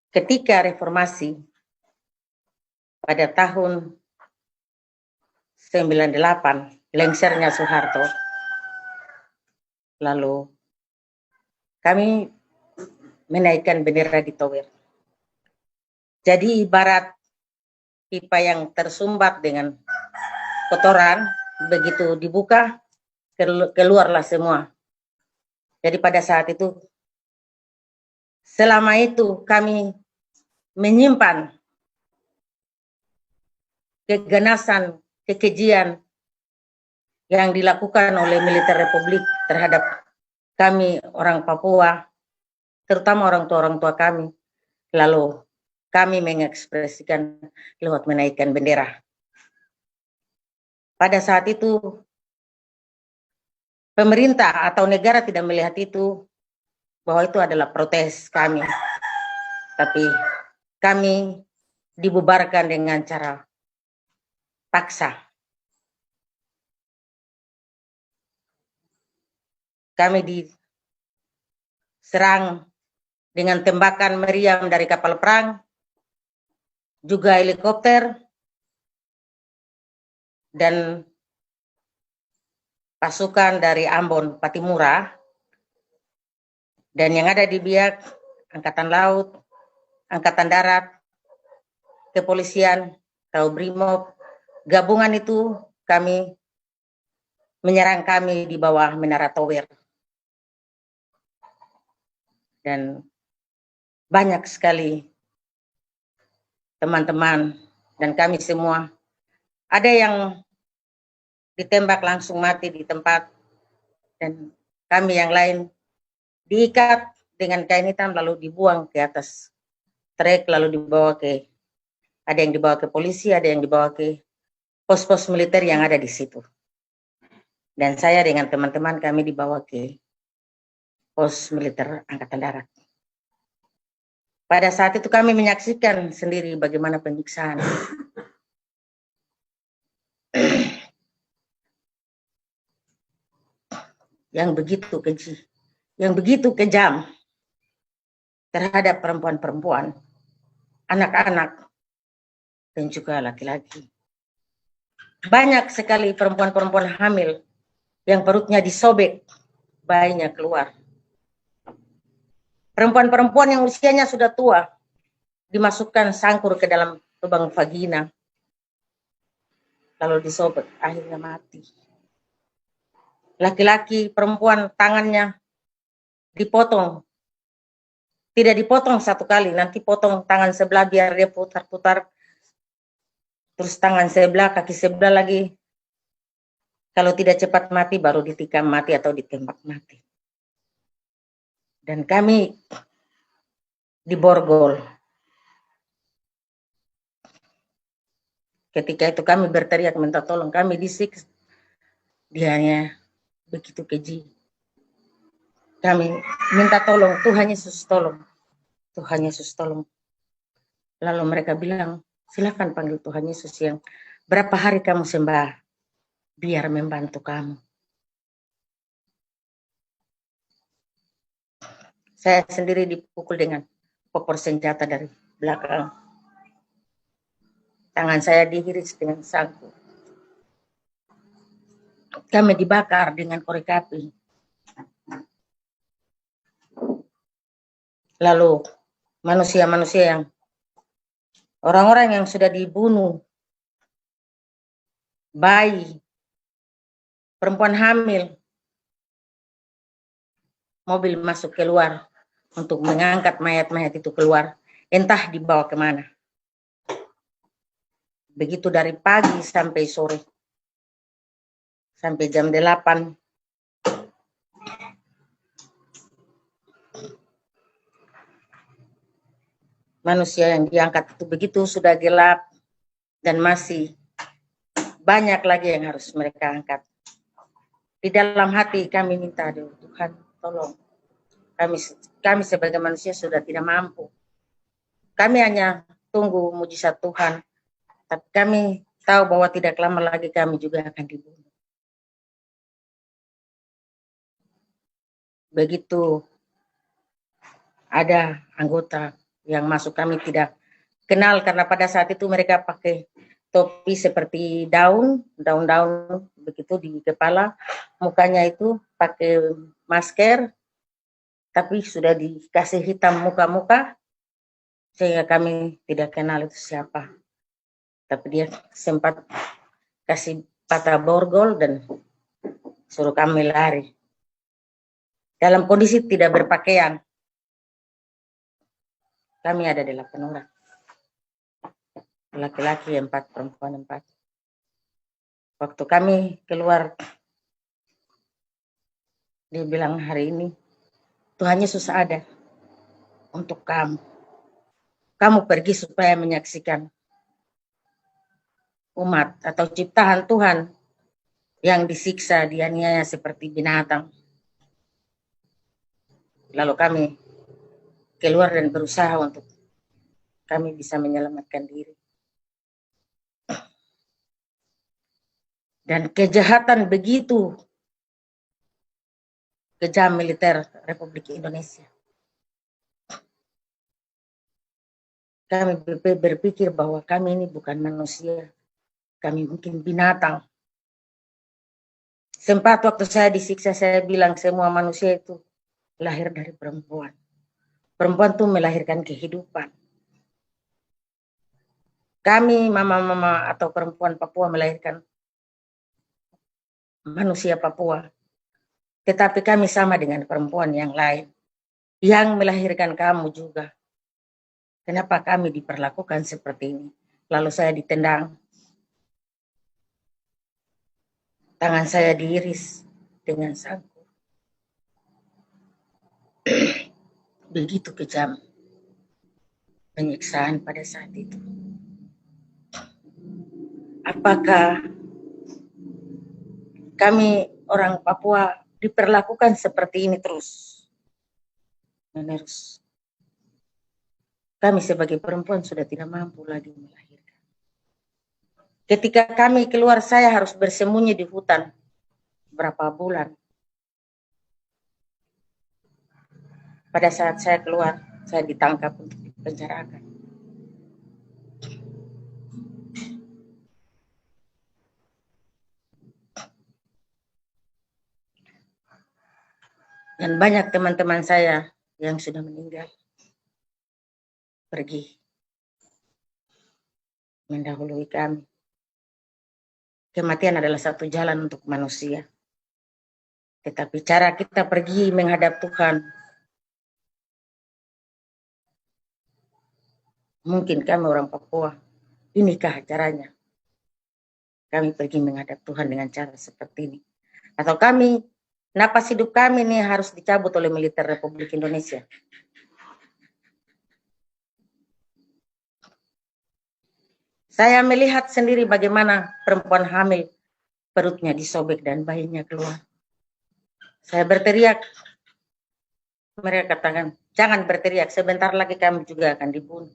ketika reformasi pada tahun 98, lengsernya Soeharto, lalu kami menaikkan bendera di Tower. Jadi ibarat pipa yang tersumbat dengan kotoran, begitu dibuka, keluarlah semua. Jadi pada saat itu, selama itu kami menyimpan keganasan, kekejian yang dilakukan oleh militer Republik terhadap kami orang Papua, terutama orang tua kami. Lalu kami mengekspresikan lewat menaikkan bendera. Pada saat itu, pemerintah atau negara tidak melihat itu, bahwa itu adalah protes kami. Tapi kami dibubarkan dengan cara paksa. Kami diserang dengan tembakan meriam dari kapal perang, juga helikopter, dan pasukan dari Ambon, Patimura, dan yang ada di Biak, Angkatan Laut, Angkatan Darat, Kepolisian, atau Brimob, gabungan itu kami menyerang kami di bawah Menara Tower. Dan banyak sekali teman-teman dan kami semua, ada yang ditembak langsung mati di tempat, dan kami yang lain diikat dengan kain hitam lalu dibuang ke atas trek, lalu dibawa ke, ada yang dibawa ke polisi, ada yang dibawa ke pos-pos militer yang ada di situ. Dan saya dengan teman-teman kami dibawa ke pos militer Angkatan Darat. Pada saat itu kami menyaksikan sendiri bagaimana penyiksaan. Yang begitu keji, yang begitu kejam terhadap perempuan-perempuan, anak-anak, dan juga laki-laki. Banyak sekali perempuan-perempuan hamil yang perutnya disobek, bayinya keluar. Perempuan-perempuan yang usianya sudah tua dimasukkan sangkur ke dalam lubang vagina, lalu disobek, akhirnya mati. Laki-laki, perempuan, tangannya dipotong. Tidak dipotong satu kali, nanti potong tangan sebelah biar dia putar-putar, terus tangan sebelah, kaki sebelah lagi. Kalau tidak cepat mati, baru ditikam mati atau ditembak mati. Dan kami diborgol. Ketika itu kami berteriak minta tolong, kami disiksa. Dia hanya begitu keji. Kami minta tolong, Tuhan Yesus tolong. Tuhan Yesus tolong. Lalu mereka bilang, silakan panggil Tuhan Yesus yang berapa hari kamu sembah, biar membantu kamu. Saya sendiri dipukul dengan popor senjata dari belakang. Tangan saya dihiris dengan sangku. Kami dibakar dengan korek api. Lalu manusia-manusia yang, orang-orang yang sudah dibunuh, bayi, perempuan hamil, mobil masuk keluar untuk mengangkat mayat-mayat itu keluar, entah dibawa kemana. Begitu dari pagi sampai sore, sampai jam 8. Manusia yang diangkat itu begitu sudah gelap, dan masih banyak lagi yang harus mereka angkat. Di dalam hati kami minta, Tuhan tolong. Kami sebagai manusia sudah tidak mampu. Kami hanya tunggu mujizat Tuhan. Tapi kami tahu bahwa tidak lama lagi kami juga akan dibunuh. Begitu ada anggota yang masuk kami tidak kenal, karena pada saat itu mereka pakai topi seperti daun-daun begitu di kepala, mukanya itu pakai masker, tapi sudah dikasih hitam muka-muka, sehingga kami tidak kenal itu siapa. Tapi dia sempat kasih patah borgol dan suruh kami lari. Dalam kondisi tidak berpakaian. Kami ada 8 orang. Laki-laki 4, perempuan 4. Waktu kami keluar, dia bilang, hari ini Tuhan Yesus ada untuk kamu. Kamu pergi supaya menyaksikan umat atau ciptaan Tuhan yang disiksa, dianiaya seperti binatang. Lalu kami keluar dan berusaha untuk kami bisa menyelamatkan diri. Dan kejahatan begitu kejam militer Republik Indonesia. Kami berpikir bahwa kami ini bukan manusia, kami mungkin binatang. Sempat waktu saya disiksa, saya bilang semua manusia itu lahir dari perempuan. Perempuan itu melahirkan kehidupan. Kami mama-mama atau perempuan Papua melahirkan manusia Papua. Tetapi kami sama dengan perempuan yang lain yang melahirkan kamu juga. Kenapa kami diperlakukan seperti ini? Lalu saya ditendang. Tangan saya diiris dengan sangkur. Begitu kejam penyiksaan pada saat itu. Apakah kami orang Papua diperlakukan seperti ini terus menerus? Kami sebagai perempuan sudah tidak mampu lagi melahirkan. Ketika kami keluar, saya harus bersembunyi di hutan berapa bulan. Pada saat saya keluar, saya ditangkap untuk dipenjarakan. Dan banyak teman-teman saya yang sudah meninggal, pergi mendahului kami. Kematian adalah satu jalan untuk manusia. Tetapi cara kita pergi menghadap Tuhan, mungkin kami orang Papua, inikah caranya? Kami pergi menghadap Tuhan dengan cara seperti ini. Atau kami, napas hidup kami ini harus dicabut oleh militer Republik Indonesia. Saya melihat sendiri bagaimana perempuan hamil perutnya disobek dan bayinya keluar. Saya berteriak. Mereka katakan, jangan berteriak, sebentar lagi kami juga akan dibunuh.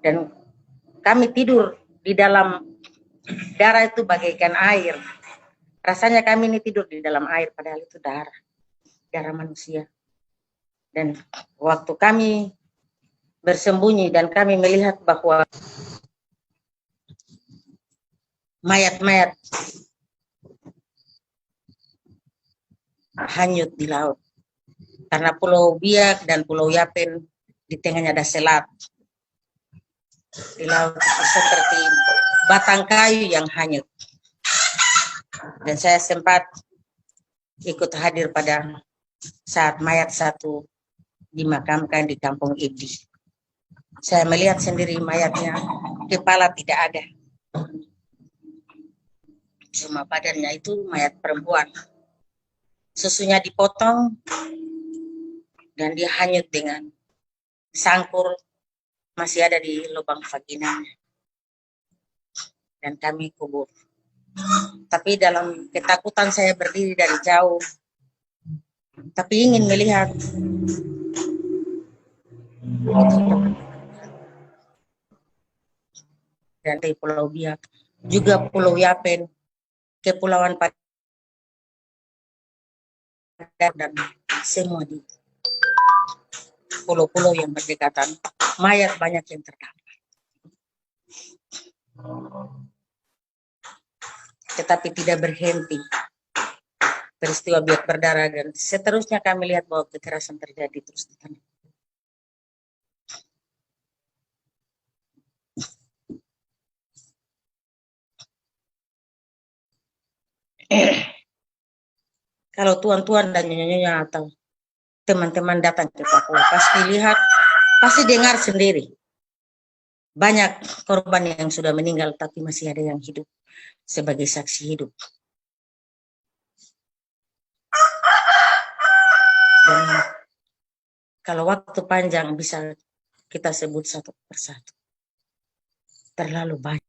Dan kami tidur di dalam darah itu bagaikan air. Rasanya kami ini tidur di dalam air, padahal itu darah manusia. Dan waktu kami bersembunyi dan kami melihat bahwa mayat-mayat hanyut di laut. Karena Pulau Biak dan Pulau Yapen di tengahnya ada selat. Di laut seperti batang kayu yang hanyut. Dan saya sempat ikut hadir pada saat mayat satu dimakamkan di Kampung Ibdi. Saya melihat sendiri mayatnya, kepala tidak ada. Cuma badannya itu mayat perempuan. Susunya dipotong dan dia hanyut dengan sangkur masih ada di lubang vaginanya. Dan kami kubur. Tapi dalam ketakutan saya berdiri dari jauh. Tapi ingin melihat. Dan di Pulau Biak, juga Pulau Yapen, Kepulauan Padar dan semua di pulau-pulau yang berdekatan, mayat banyak yang terdampar. Tetapi tidak berhenti. Peristiwa biak berdarah dan seterusnya kami lihat bahwa kekerasan terjadi terus di tanah. Kalau tuan-tuan dan nyonya-nyonya atau teman-teman datang ke Papua, pasti lihat, pasti dengar sendiri. Banyak korban yang sudah meninggal, tapi masih ada yang hidup sebagai saksi hidup. Dan kalau waktu panjang bisa kita sebut satu persatu. Terlalu banyak.